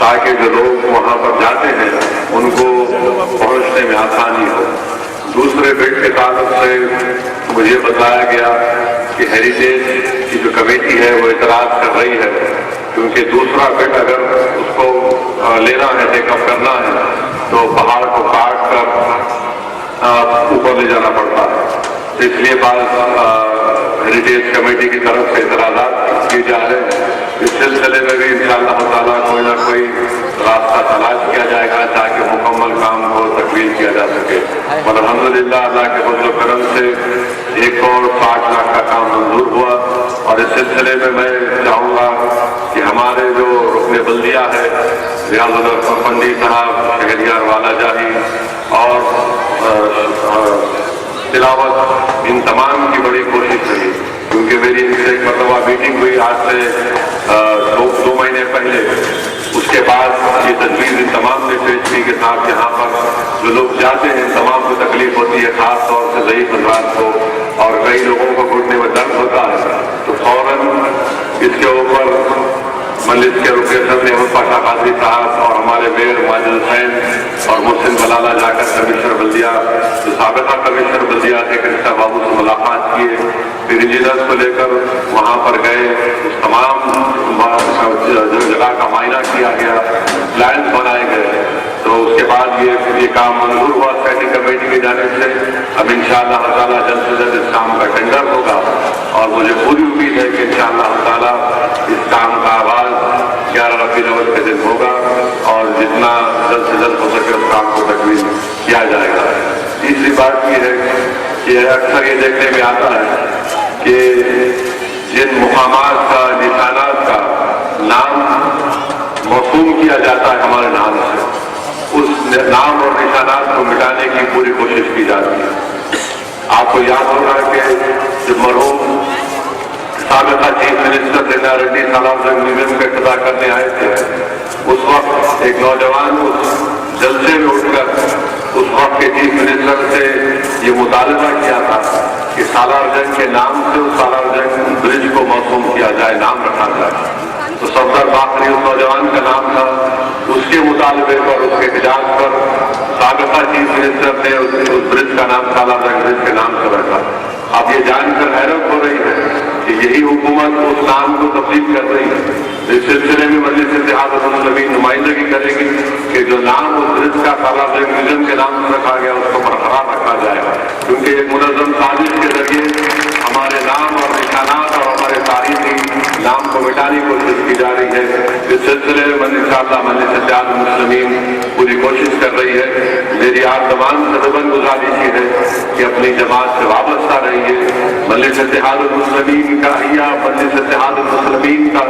تاکہ جو لوگ وہاں پر جاتے ہیں ان کو پہنچنے میں آسانی ہو۔ دوسرے بٹ کے تعلق سے مجھے بتایا گیا کہ ہیریٹیج کی جو کمیٹی ہے وہ اعتراض کر رہی ہے، کیونکہ دوسرا بٹ اگر اس کو لینا ہے، ٹیک اپ کرنا ہے، تو پہاڑ کو کاٹ کر اوپر لے جانا پڑتا ہے۔ اس لیے بعض ہیریٹیج کمیٹی کی طرف سے اعتراضات کیے جا رہے ہیں۔ اس سلسلے میں بھی انشاءاللہ تعالیٰ کوئی نہ کوئی راستہ تلاش کیا جائے گا تاکہ مکمل کام کو تکمیل کیا جا سکے۔ اور الحمدللہ اللہ کے فضل و کرم سے 1 کروڑ 60 لاکھ کا کام منظور ہوا، اور اس سلسلے میں میں چاہوں گا کہ ہمارے جو رکن بلدیہ ہے ریاض الفندی صاحب، شہریار والا جاہی اور تلاوت، ان تمام کی بڑی کوشش رہی، کیونکہ میری ان سے ایک مرتبہ میٹنگ ہوئی آج سے 2 مہینے پہلے۔ اس کے بعد یہ تجویز ان تمام نے پیش کی کہ صاحب یہاں پر جو لوگ جاتے ہیں ان تمام کو تکلیف ہوتی ہے، خاص طور سے ضعیف افراد کو، اور کئی لوگوں کو گھٹنے میں درد ہوتا ہے، تو فوراً اس کے اوپر مجلس کے رکن صدر احمد پاشا قادری صاحب اور ہمارے میئر ماجد حسین اور محسن بلالہ جا کر کمشنر بلدیہ، جو سابقہ کمشنر بلدیہ تھے کرشنا بابو سے ملاقات کیے، پھر انجینئرز کو لے کر وہاں پر گئے، اس تمام جگہ کا معائنہ کیا گیا، پلانس بنائے گئے، تو اس کے بعد یہ کام منظور ہوا اسٹینڈنگ کمیٹی کی جانب سے۔ اب انشاءاللہ تعالیٰ جلد سے جلد اس کام کا ٹینڈر ہوگا، اور مجھے پوری امید ہے کہ انشاءاللہ تعالیٰ اس کام کا آغاز 11 ربیع الاول کے دن ہوگا، اور جتنا جلد سے جلد ہو سکے اس کام کو تکمیل کیا جائے گا۔ تیسری بات یہ ہے کہ اکثر یہ دیکھنے میں آتا ہے کہ جن مقامات کا، نشانات کا نام موسوم کیا جاتا ہے ہمارے نام سے، اس نام اور نشانات کو مٹانے کی پوری کوشش کی جاتی ہے۔ آپ کو یاد ہوگا کہ جب مرحوم سابقہ چیف منسٹر جنرل ریڈی سالار میوزیم کا افتتاح کرنے آئے تھے، اس وقت ایک نوجوان اس جلسے میں اٹھ کر اس وقت کے چیف منسٹر سے یہ مطالبہ کیا تھا کہ سالار جنگ کے نام سے اس سالار جنگ برج کو موسوم کیا جائے، نام رکھا جائے۔ تو صفدر باقری اس نوجوان کا نام تھا، اس کے مطالبے پر، اس کے احتجاج پر سابقہ چیف منسٹر نے اس برج کا نام سالار جنگ برج کے نام سے رکھا۔ اب یہ جان کر حیرت ہو رہی ہے کہ یہی حکومت اس نام کو تبدیل کر رہی ہے۔ اس سلسلے میں مجلس اتحاد المسلمین نمائندگی کرے گی کہ جو نام اس برج کا سالار جنگ میوزیم کے نام سے رکھا گیا اس کو برقرار رکھا جائے، کیونکہ ایک منظم سازش کے ذریعے ہمارے نام اور نشانات اور ہمارے تاریخی نام کو مٹانے کی کوشش کی جا رہی ہے۔ اس سلسلے میں انشاءاللہ مجلس اتحاد المسلمین پوری کوشش کر رہی ہے۔ میری آپ تمام سے بلند گزارش یہ ہے کہ اپنی جماعت سے وابستہ رہیے۔ مجلس اتحاد المسلمین کا مجلس اتحاد المسلمین کا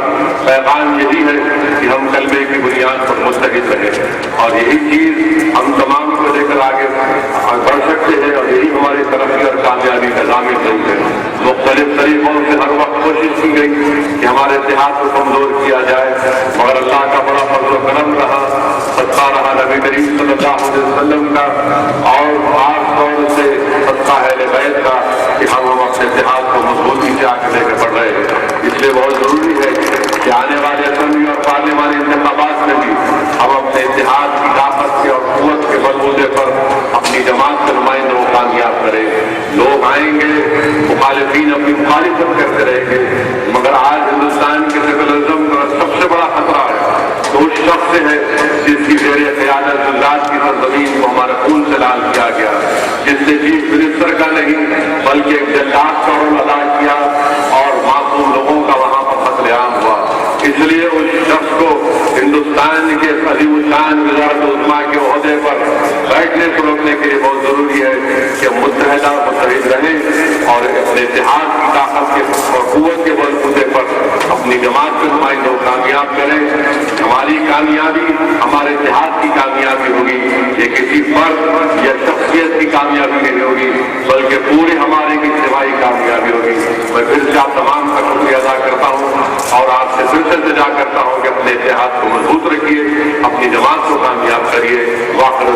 پیغام یہی ہے کہ ہم کلمے کی بنیاد پر متحد رہیں، اور یہی چیز ہم تمام کو لے کر آگے بڑھ سکتے ہیں، اور یہی ہماری ترقی اور کامیابی کا ضامن رہی ہے۔ مختلف طریقوں سے ہر وقت کوشش کی گئی کہ ہمارے اتحاد کو کمزور کیا جائے، مگر اللہ کا بڑا فضل و کرم رہا، صدقہ رہا نبی کریم صلی اللہ علیہ وسلم کا، اور خاص طور سے صدقہ اہل بیت کا، کہ ہم اپنے اتحاد کو مضبوطی سے آگے لے کے بڑھ رہے ہیں۔ اس لیے بہت ضروری ہے کہ آنے والے اسمبلی اور پارلیمانی انتخابات میں بھی ہم اپنے اتحاد کی طاقت کے اور قوت کے بلبوتے پر اپنی جماعت کے نمائندوں کو کامیاب کریں۔ لوگ آئیں گے، مخالفین اپنی مخالفت کرتے رہیں گے، مگر آج ہندوستان کے سیکولرزم کا سب سے بڑا خطرہ ہے تو اس شخص سے ہے جس کی زیر قیادت گجرات کی سرزمین کو ہمارے خون سے لال کیا گیا، جس نے چیف منسٹر کا نہیں بلکہ ایک جلاد کا رول ادا کیا، اور معصوم لوگوں کا وہاں پر قتل عام ہوا۔ اس لیے اس شخص کو ہندوستان کے عظیم الشان وزارت عظمیٰ کے عہدے پر بیٹھنے سے روکنے کے لیے بہت ضروری ہے کہ متحد رہیں اور اپنے اتحاد کی طاقت کے اور قوت کے بلبوتے پر اپنی جماعت کے نمائندوں کو کامیاب کریں۔ ہماری کامیابی ہمارے اتحاد کی کامیابی ہوگی، یہ کسی فرد یا شخصیت کی کامیابی نہیں ہوگی، بلکہ پورے ہمارے کی اجتماعی کامیابی ہوگی۔ میں پھر سے آپ تمام کا شکریہ ادا کرتا ہوں، اور آپ سے پھر سے التجا کرتا ہوں کہ اپنے اتحاد کو مضبوط رکھیے، اپنی جماعت کو کامیاب کریے۔ واخر